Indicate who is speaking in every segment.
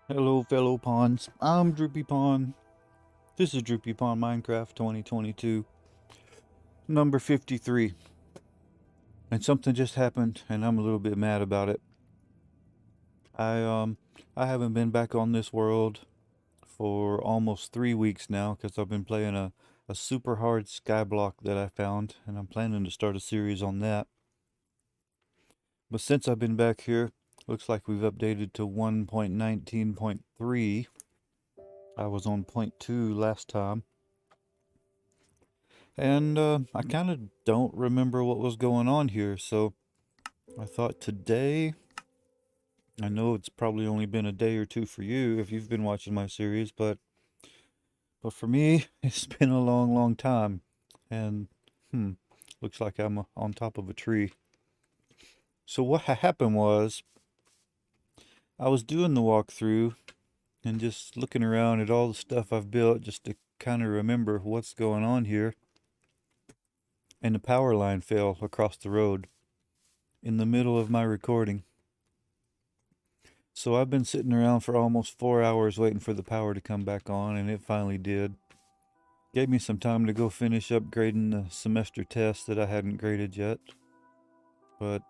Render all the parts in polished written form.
Speaker 1: Hello, fellow pawns. I'm DroopyPawn. This is DroopyPawn Minecraft 2022, number 53. And something just happened, and I'm a little bit mad about it. I um, I haven't been back on this world for almost 3 weeks now because I've been playing a super hard skyblock that I found, and I'm planning to start a series on that. But since I've been back here, looks like we've updated to 1.19.3. I was on point 2 last time. And I kind of don't remember what was going on here, so I thought today, I know it's probably only been a day or two for you if you've been watching my series, but for me, it's been a long, long time. And looks like I'm on top of a tree. So what happened was, I was doing the walkthrough and just looking around at all the stuff I've built just to kind of remember what's going on here. And the power line fell across the road in the middle of my recording. So I've been sitting around for almost 4 hours waiting for the power to come back on, and it finally did. Gave me some time to go finish up grading the semester test that I hadn't graded yet, but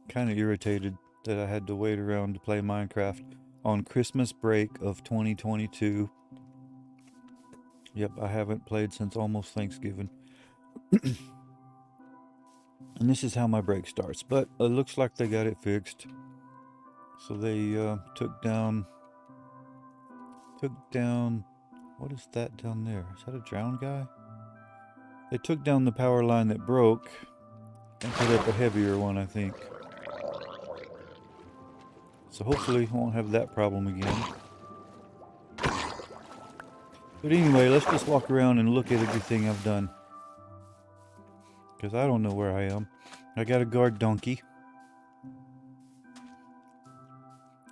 Speaker 1: kind of irritated that I had to wait around to play Minecraft on Christmas break of 2022. Yep, I haven't played since almost Thanksgiving. And this is how my break starts, but it looks like they got it fixed. So they took down, what is that down there? Is that a drowned guy? They took down the power line that broke and put up a heavier one, I think. So hopefully we won't have that problem again. But anyway, let's just walk around and look at everything I've done. Because I don't know where I am. I got a guard donkey.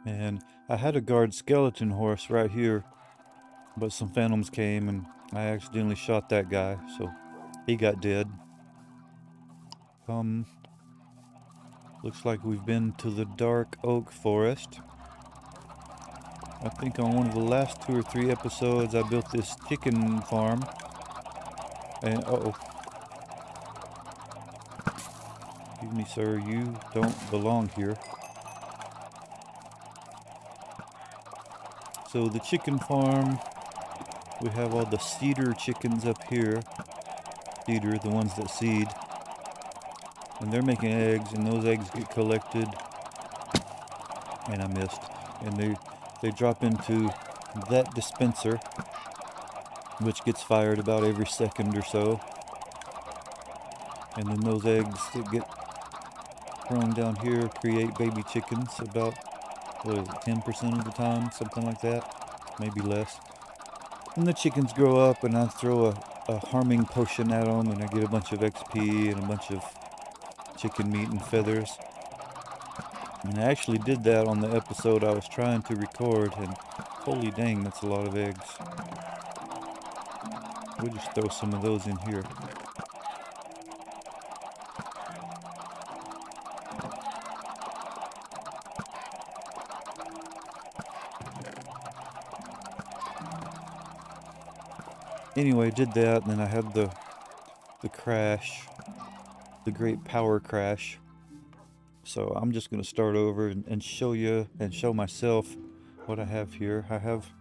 Speaker 1: And I had a guard skeleton horse right here. But some phantoms came and I accidentally shot that guy. So he got dead. Looks like we've been to the dark oak forest. I think on one of the last 2 or 3 episodes I built this chicken farm. And uh-oh. Excuse me, sir, you don't belong here. So the chicken farm, we have all the cedar chickens up here. Cedar, the ones that seed. And they're making eggs, and those eggs get collected. And I missed. And they drop into that dispenser, which gets fired about every second or so. And then those eggs that get thrown down here create baby chickens about, what is it, 10% of the time, something like that, maybe less. And the chickens grow up, and I throw a harming potion at them, and I get a bunch of XP and a bunch of chicken meat and feathers. And I actually did that on the episode I was trying to record, and holy dang, that's a lot of eggs. We'll just throw some of those in here. Anyway, I did that, and then I had the crash, the great power crash. So I'm just going to start over and show you and show myself what I have here. I have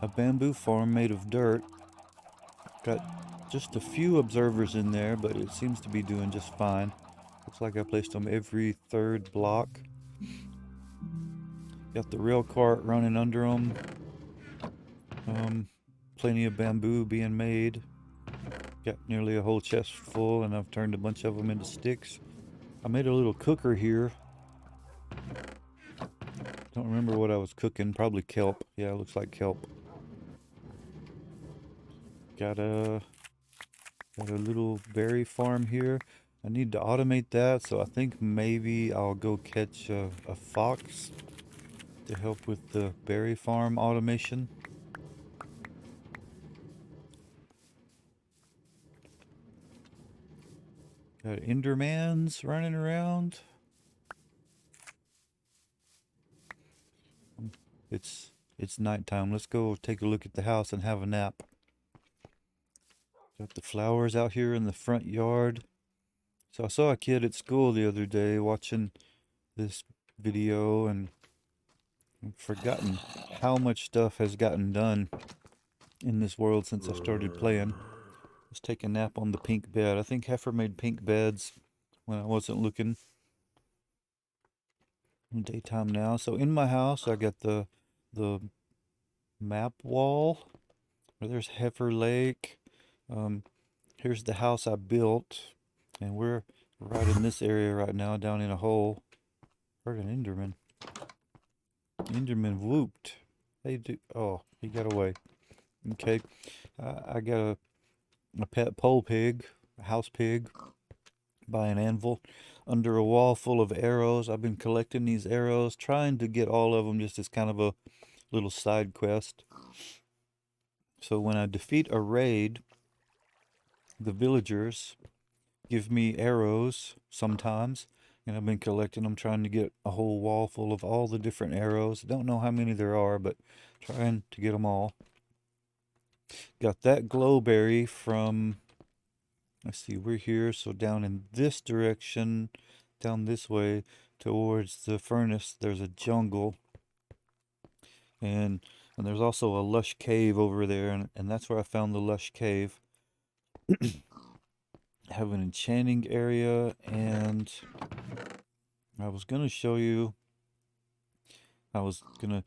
Speaker 1: a bamboo farm made of dirt. Got just a few observers in there, but it seems to be doing just fine. Looks like I placed them every third block. Got the rail cart running under them. Plenty of bamboo being made. Got nearly a whole chest full, and I've turned a bunch of them into sticks. I made a little cooker here. Don't remember what I was cooking. Probably kelp. Yeah, it looks like kelp. Got a little berry farm here. I need to automate that, so I think maybe I'll go catch a fox to help with the berry farm automation. Got Endermans running around. It's nighttime. Let's go take a look at the house and have a nap. Got the flowers out here in the front yard. So I saw a kid at school the other day watching this video, and I've forgotten how much stuff has gotten done in this world since I started playing. Let's take a nap on the pink bed. I think Heifer made pink beds when I wasn't looking. Daytime now. So in my house, I got the map wall. There's Heifer Lake. Here's the house I built, and we're right in this area right now, down in a hole. Heard an Enderman. Enderman whooped. Hey, oh, he got away. Okay, I got a pet pole pig, a house pig, by an anvil, under a wall full of arrows. I've been collecting these arrows, trying to get all of them just as kind of a little side quest. So when I defeat a raid, the villagers give me arrows sometimes, and I've been collecting them, trying to get a whole wall full of all the different arrows. Don't know how many there are, but trying to get them all. Got that glowberry from, let's see, we're here, so down in this direction, down this way towards the furnace, there's a jungle, and there's also a lush cave over there, and that's where I found the lush cave. Have an enchanting area, and I was gonna show you, I was gonna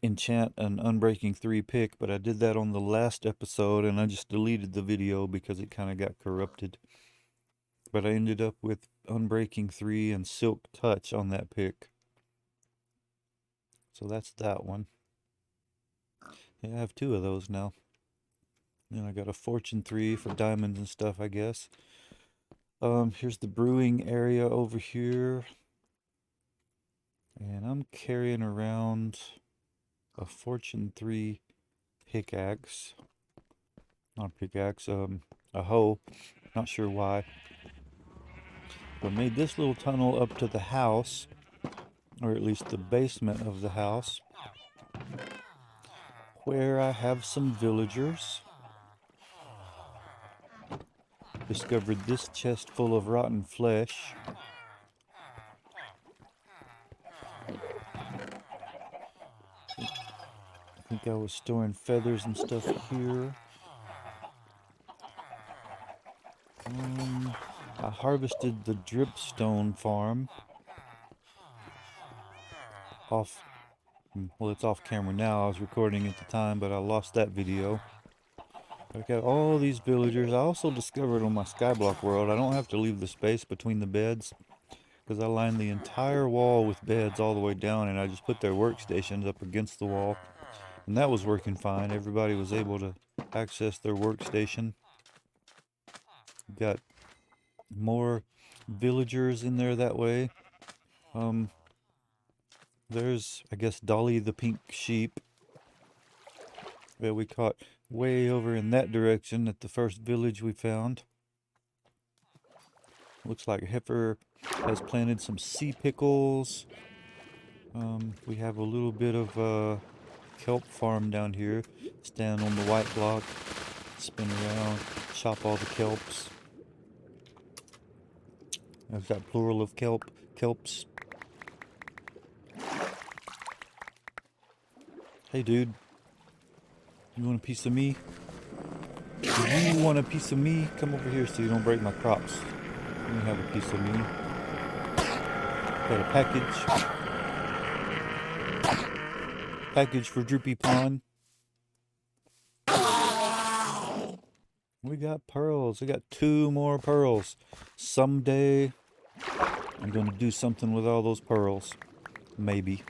Speaker 1: enchant an Unbreaking 3 pick, but I did that on the last episode and I just deleted the video because it kind of got corrupted. But I ended up with Unbreaking 3 and Silk Touch on that pick. So that's that one. Yeah, I have 2 of those now. And I got a Fortune 3 for diamonds and stuff, I guess. Here's the brewing area over here. And I'm carrying around a Fortune 3 pickaxe. Not a pickaxe, a hoe. Not sure why. But made this little tunnel up to the house, or at least the basement of the house, where I have some villagers. Discovered this chest full of rotten flesh. I think I was storing feathers and stuff here. I harvested the dripstone farm. Well, it's off camera now. I was recording at the time, but I lost that video. I got all these villagers. I also discovered on my Skyblock world, I don't have to leave the space between the beds, because I lined the entire wall with beds all the way down, and I just put their workstations up against the wall, and that was working fine. Everybody was able to access their workstation. Got more villagers in there that way. There's, I guess, Dolly the pink sheep that we caught way over in that direction at the first village we found. Looks like Heifer has planted some sea pickles. We have a little bit of a kelp farm down here. Stand on the white block, spin around, chop all the kelps. There's that plural of kelps. Hey dude, you want a piece of me? Do you want a piece of me? Come over here so you don't break my crops. You have a piece of me. Got a package for DroopyPawn. We got pearls. We got 2 more pearls. Someday I'm gonna do something with all those pearls. Maybe.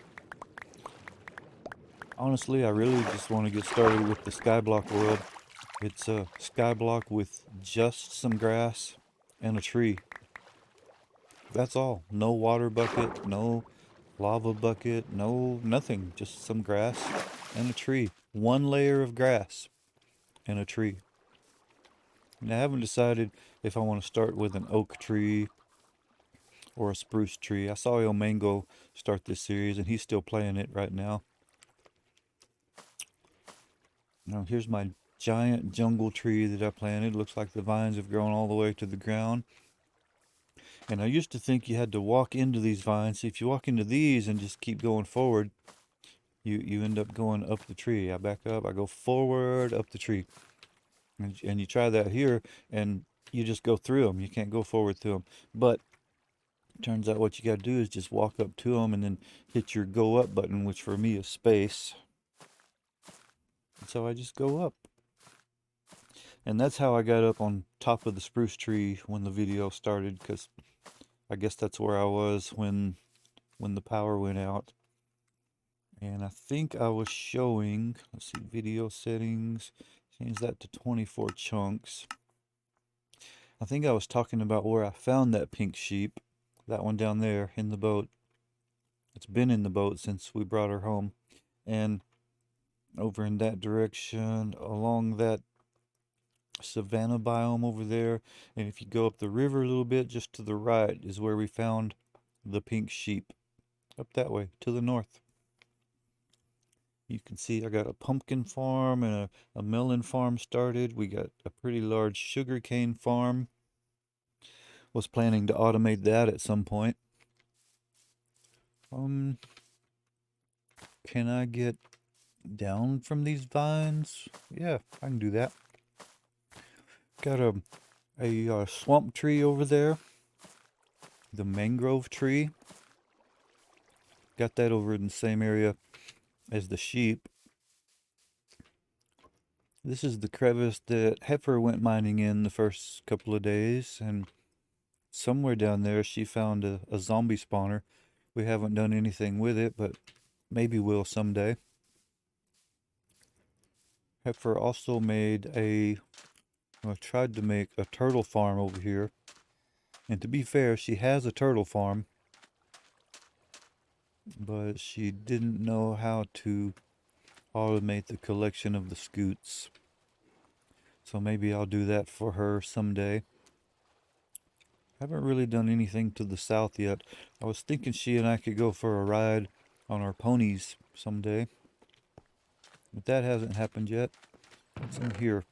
Speaker 1: Honestly, I really just want to get started with the Skyblock world. It's a Skyblock with just some grass and a tree. That's all. No water bucket, no lava bucket, no nothing. Just some grass and a tree. 1 layer of grass and a tree. And I haven't decided if I want to start with an oak tree or a spruce tree. I saw El Mango start this series and he's still playing it right now. Now here's my giant jungle tree that I planted. Looks like the vines have grown all the way to the ground. And I used to think you had to walk into these vines. See, if you walk into these and just keep going forward, you end up going up the tree. I back up, I go forward up the tree. And you try that here, and you just go through them. You can't go forward through them. But turns out what you got to do is just walk up to them and then hit your go up button, which for me is space. And so I just go up. And that's how I got up on top of the spruce tree when the video started, because I guess that's where I was when the power went out. And I think I was showing, let's see, video settings, change that to 24 chunks. I think I was talking about where I found that pink sheep, that one down there in the boat. It's been in the boat since we brought her home. And over in that direction, along that savanna biome over there, and if you go up the river a little bit, just to the right is where we found the pink sheep. Up that way, to the north. You can see I got a pumpkin farm and a melon farm started. We got a pretty large sugarcane farm. Was planning to automate that at some point. Can I get down from these vines? Yeah, I can do that. Got a swamp tree over there. The mangrove tree. Got that over in the same area as the sheep. This is the crevice that Heifer went mining in the first couple of days, and somewhere down there she found a zombie spawner. We haven't done anything with it, but maybe we'll someday. Heifer also tried to make a turtle farm over here. And to be fair, she has a turtle farm, but she didn't know how to automate the collection of the scoots. So maybe I'll do that for her someday. Haven't really done anything to the south yet. I was thinking she and I could go for a ride on our ponies someday, but that hasn't happened yet. What's in here?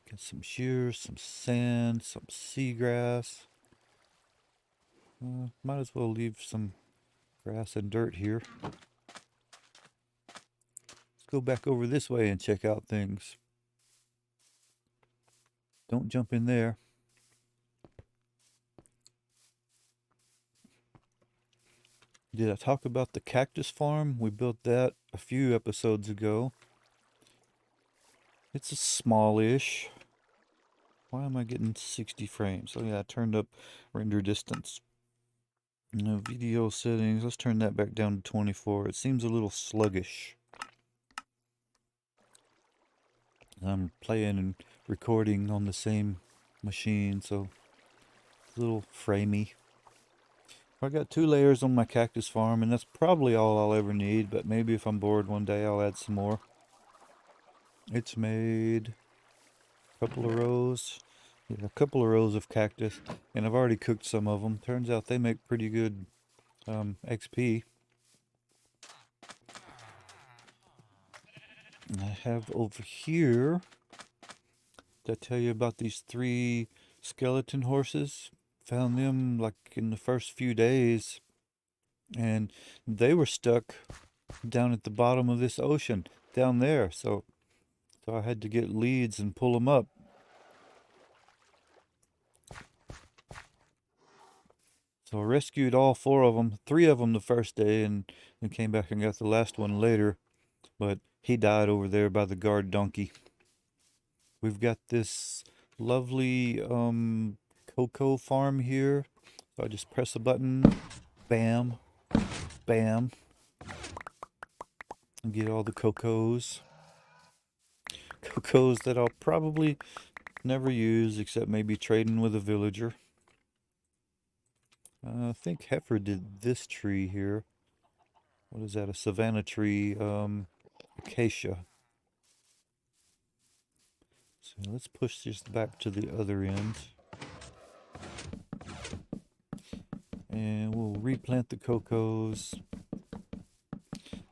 Speaker 1: Got some shears, some sand, some seagrass. Might as well leave some grass and dirt here. Let's go back over this way and check out things. Don't jump in there. Did I talk about the cactus farm? We built that a few episodes ago. It's a smallish. Why am I getting 60 frames? Oh yeah, I turned up render distance. Video settings, let's turn that back down to 24. It seems a little sluggish. I'm playing and recording on the same machine, so it's a little framey. I got 2 layers on my cactus farm, and that's probably all I'll ever need, but maybe if I'm bored one day I'll add some more. It's made a couple of rows. Yeah, a couple of rows of cactus, and I've already cooked some of them. Turns out they make pretty good XP. And I have over here, did I tell you about these 3 skeleton horses? Found them like in the first few days, and they were stuck down at the bottom of this ocean down there, so I had to get leads and pull them up. So I rescued all 4 of them, 3 of them the first day, and then came back and got the last one later, but he died over there by the guard donkey. We've got this lovely cocoa farm here. So I just press a button, bam, bam, and get all the cocos. Cocos that I'll probably never use except maybe trading with a villager. I think Heifer did this tree here. What is that? A savanna tree, acacia. So let's push this back to the other end. And we'll replant the cocos.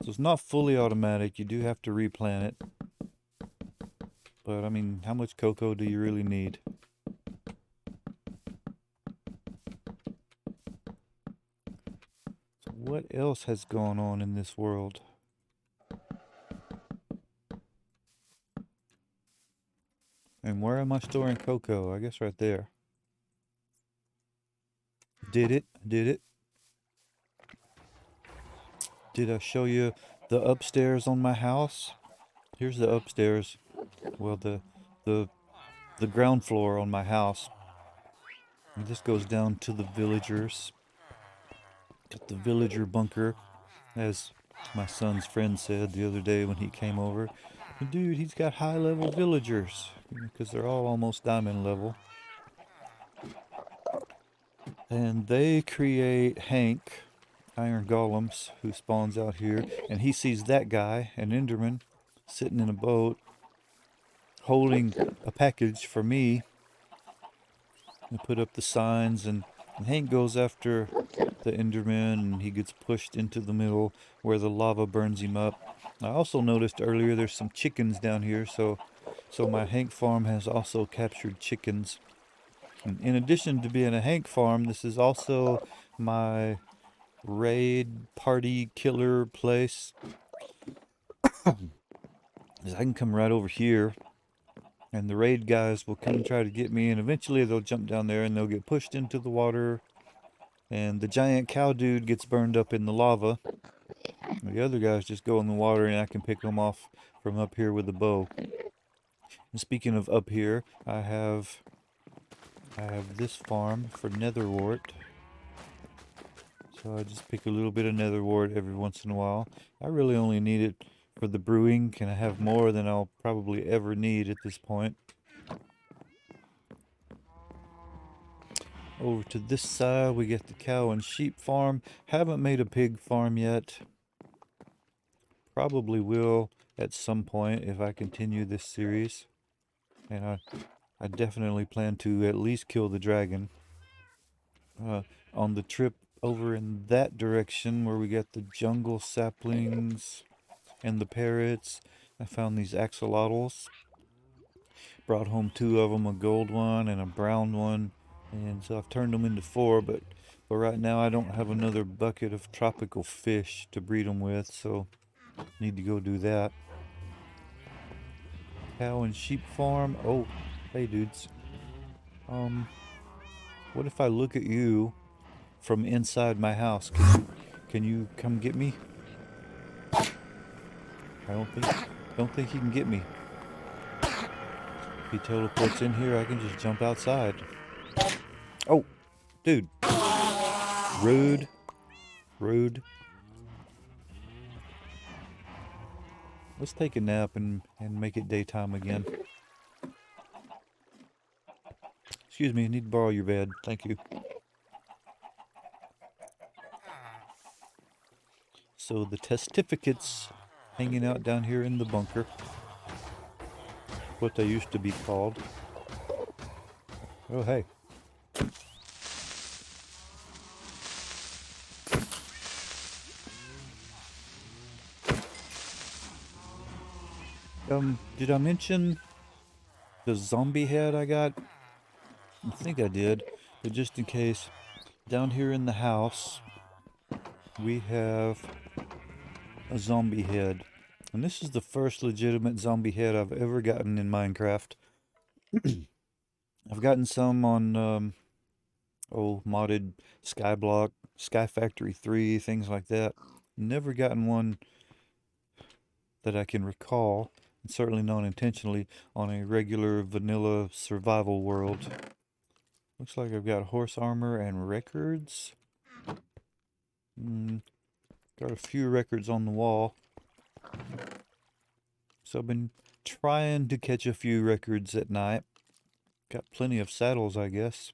Speaker 1: So it's not fully automatic. You do have to replant it. But I mean, how much cocoa do you really need? So what else has gone on in this world? And where am I storing cocoa? I guess right there. Did it? Did it? Did I show you the upstairs on my house? Here's the upstairs. Well, the the ground floor on my house. And this goes down to the villagers. Got the villager bunker, as my son's friend said the other day when he came over. Dude, he's got high level villagers because they're all almost diamond level. And they create Hank, iron golems, who spawns out here. And he sees that guy, an Enderman, sitting in a boat holding a package for me. And put up the signs, and Hank goes after the Enderman, and he gets pushed into the middle where the lava burns him up. I also noticed earlier there's some chickens down here, so my Hank farm has also captured chickens. And in addition to being a Hank farm, this is also my raid party killer place. I can come right over here, and the raid guys will come and try to get me, and eventually they'll jump down there and they'll get pushed into the water, and the giant cow dude gets burned up in the lava. The other guys just go in the water, and I can pick them off from up here with a bow. And speaking of up here, I have this farm for nether wart. So I just pick a little bit of nether wart every once in a while. I really only need it for the brewing. Can I have more than I'll probably ever need at this point? Over to this side, we get the cow and sheep farm. Haven't made a pig farm yet. Probably will at some point if I continue this series. And I definitely plan to at least kill the dragon. On the trip over in that direction where we got the jungle saplings and the parrots, I found these axolotls. Brought home 2 of them, a gold one and a brown one. And so I've turned them into 4, but right now I don't have another bucket of tropical fish to breed them with, so need to go do that. Cow and sheep farm. Oh, hey dudes. What if I look at you from inside my house? Can you come get me? I don't think he can get me. If he teleports in here, I can just jump outside. Oh, dude. Rude. Rude. Let's take a nap and make it daytime again. Excuse me, I need to borrow your bed. Thank you. So the testificates hanging out down here in the bunker. What they used to be called. Oh, hey. Did I mention the zombie head I got? I think I did, but just in case, down here in the house, we have a zombie head. And this is the first legitimate zombie head I've ever gotten in Minecraft. I've gotten some on, modded Skyblock, Sky Factory 3, things like that. Never gotten one that I can recall, and certainly not intentionally, on a regular vanilla survival world. Looks like I've got horse armor and records. Got a few records on the wall. So I've been trying to catch a few records at night. Got plenty of saddles, I guess.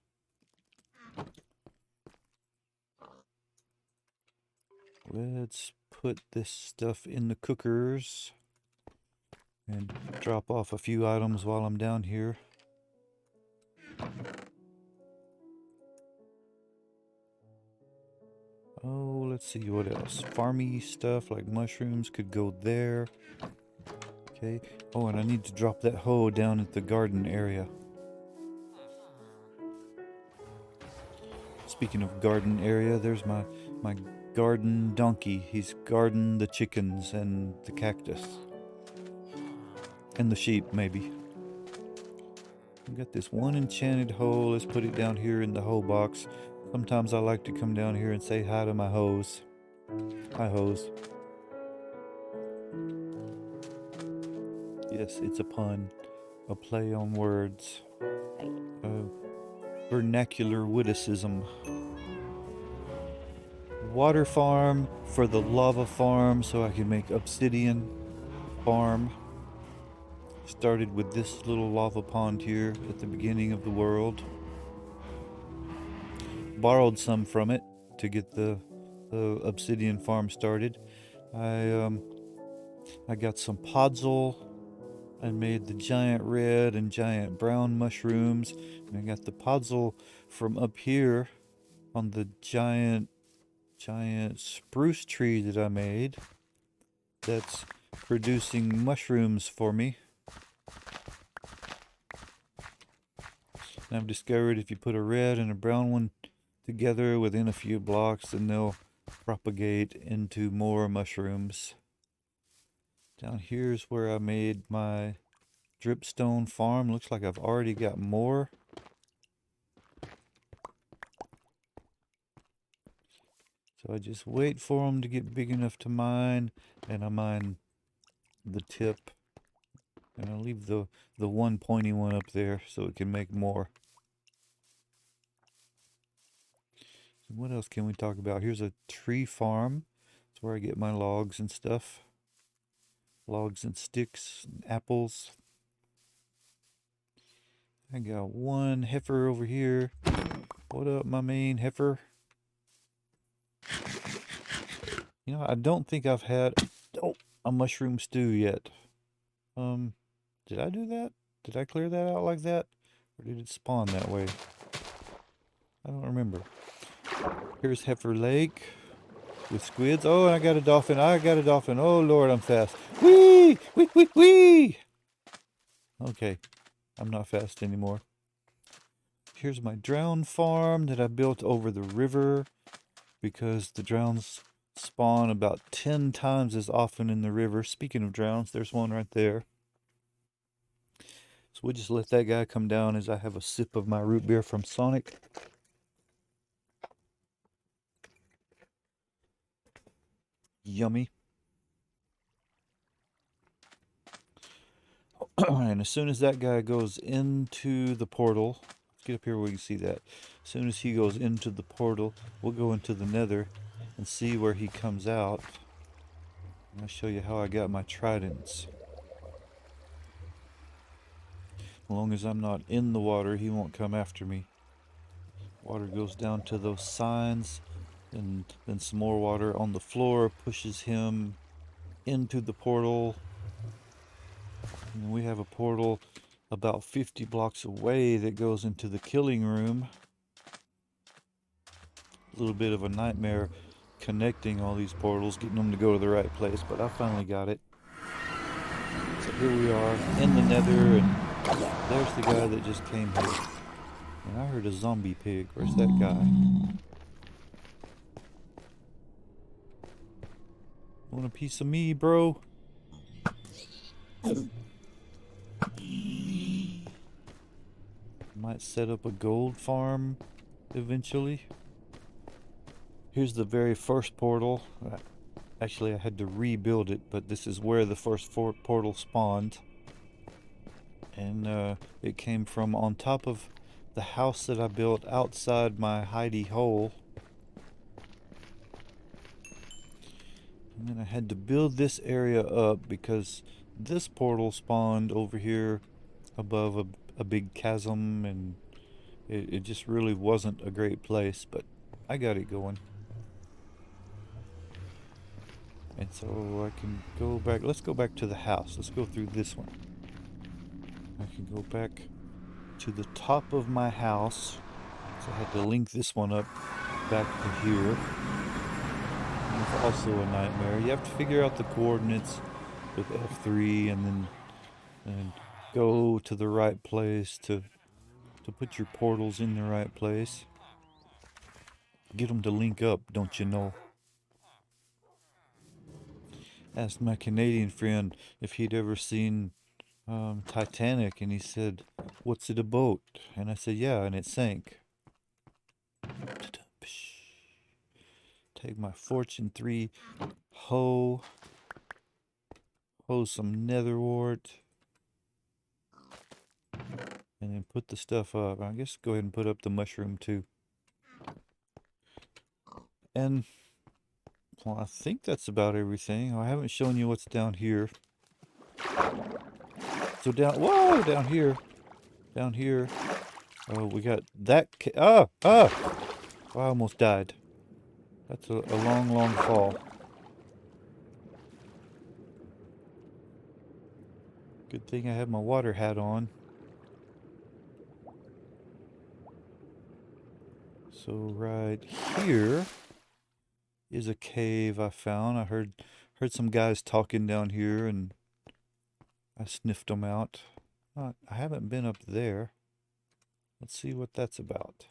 Speaker 1: Let's put this stuff in the cookers and drop off a few items while I'm down here. Oh, let's see what else. Farmy stuff like mushrooms could go there. Okay. Oh, and I need to drop that hoe down at the garden area. Speaking of garden area, there's my garden donkey. He's guarding the chickens and the cactus. And the sheep, maybe. I've got this one enchanted hoe. Let's put it down here in the hoe box. Sometimes I like to come down here and say hi to my hoes. Hi, hoes. Yes, it's a pun. A play on words. Vernacular witticism. Water farm for the lava farm so I can make obsidian farm. Started with this little lava pond here at the beginning of the world. Borrowed some from it to get the obsidian farm started. I got some podzol. I made the giant red and giant brown mushrooms. And I got the podzol from up here on the giant spruce tree that I made. That's producing mushrooms for me. And I've discovered if you put a red and a brown one together within a few blocks, then they'll propagate into more mushrooms. Down here's where I made my dripstone farm. Looks like I've already got more. So I just wait for them to get big enough to mine, and I mine the tip. And I'll leave the one pointy one up there so it can make more. So what else can we talk about? Here's a tree farm. That's where I get my logs and stuff. Logs and sticks, and apples. I got one heifer over here. What up, my main heifer? You know, I don't think I've had a mushroom stew yet. Did I do that? Did I clear that out like that? Or did it spawn that way? I don't remember. Here's Heifer Lake with squids. Oh, and I got a dolphin. I got a dolphin. Oh, Lord, I'm fast. Whee! Whee, whee, whee! Okay, I'm not fast anymore. Here's my drown farm that I built over the river because the drowns spawn about 10 times as often in the river. Speaking of drowns, there's one right there. So we'll just let that guy come down as I have a sip of my root beer from Sonic. Yummy. And as soon as that guy goes into the portal, let's get up here where we can see that. As soon as he goes into the portal, we'll go into the nether and see where he comes out. And I'll show you how I got my tridents. As long as I'm not in the water, he won't come after me. Water goes down to those signs, and then some more water on the floor pushes him into the portal. And we have a portal about 50 blocks away that goes into the killing room. A little bit of a nightmare connecting all these portals, getting them to go to the right place, but I finally got it. So here we are in the nether, and there's the guy that just came here. And I heard a zombie pig. Where's that guy? Want a piece of me, bro? Might set up a gold farm eventually. Here's the very first portal. Actually, I had to rebuild it, but this is where the first portal spawned. And it came from on top of the house that I built outside my hidey hole. And then I had to build this area up because this portal spawned over here above a big chasm, and it just really wasn't a great place, but I got it going. And so I can go back. Let's go back to the house. Let's go through this one. I can go back to the top of my house. So I had to link this one up back to here. And it's also a nightmare. You have to figure out the coordinates with F3 and go to the right place to put your portals in the right place. Get them to link up, don't you know? Asked my Canadian friend if he'd ever seen Titanic, and he said, "What's it a boat?" And I said, "Yeah, and it sank." Take my Fortune 3 hoe some nether wart, and then put the stuff up. I guess go ahead and put up the mushroom too. And well, I think that's about everything. I haven't shown you what's down here. So down here, we got that. I almost died. That's a long, long fall. Good thing I have my water hat on. So right here is a cave I found. I heard some guys talking down here, and I sniffed them out. I haven't been up there. Let's see what that's about.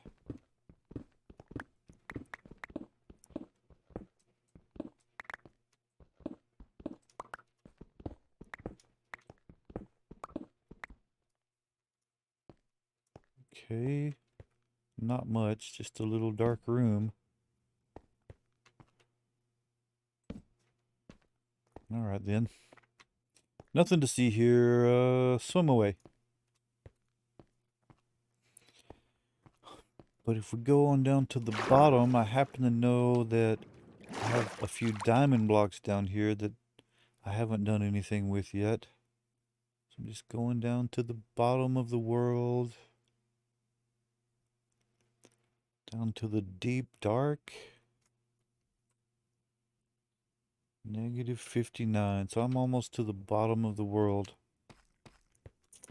Speaker 1: Okay, not much, just a little dark room. Alright then. Nothing to see here. Swim away. But if we go on down to the bottom, I happen to know that I have a few diamond blocks down here that I haven't done anything with yet. So I'm just going down to the bottom of the world. Down to the deep dark. -59. So I'm almost to the bottom of the world.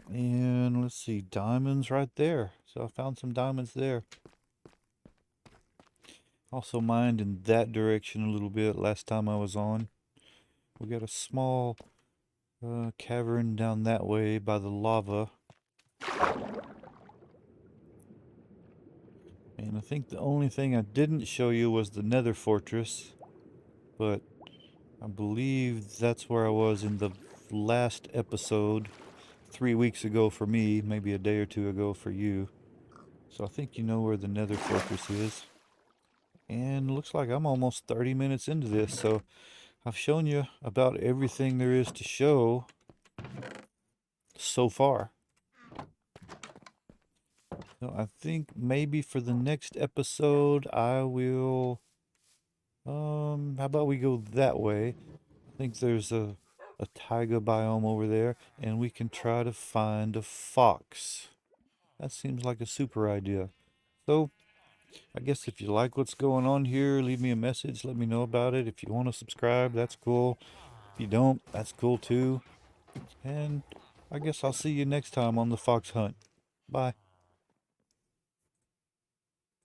Speaker 1: And let's see, diamonds right there. So I found some diamonds there. Also mined in that direction a little bit last time I was on. We got a small cavern down that way by the lava. And I think the only thing I didn't show you was the nether fortress. But I believe that's where I was in the last episode 3 weeks ago for me, maybe a day or two ago for you. So I think you know where the nether fortress is. And looks like I'm almost 30 minutes into this, so I've shown you about everything there is to show so far. So I think maybe for the next episode I will how about we go that way? I think there's a taiga biome over there, and we can try to find a fox. That seems like a super idea. So I guess if you like what's going on here, leave me a message, let me know about it. If you want to subscribe, that's cool. If you don't, that's cool too. And I guess I'll see you next time on the fox hunt. Bye.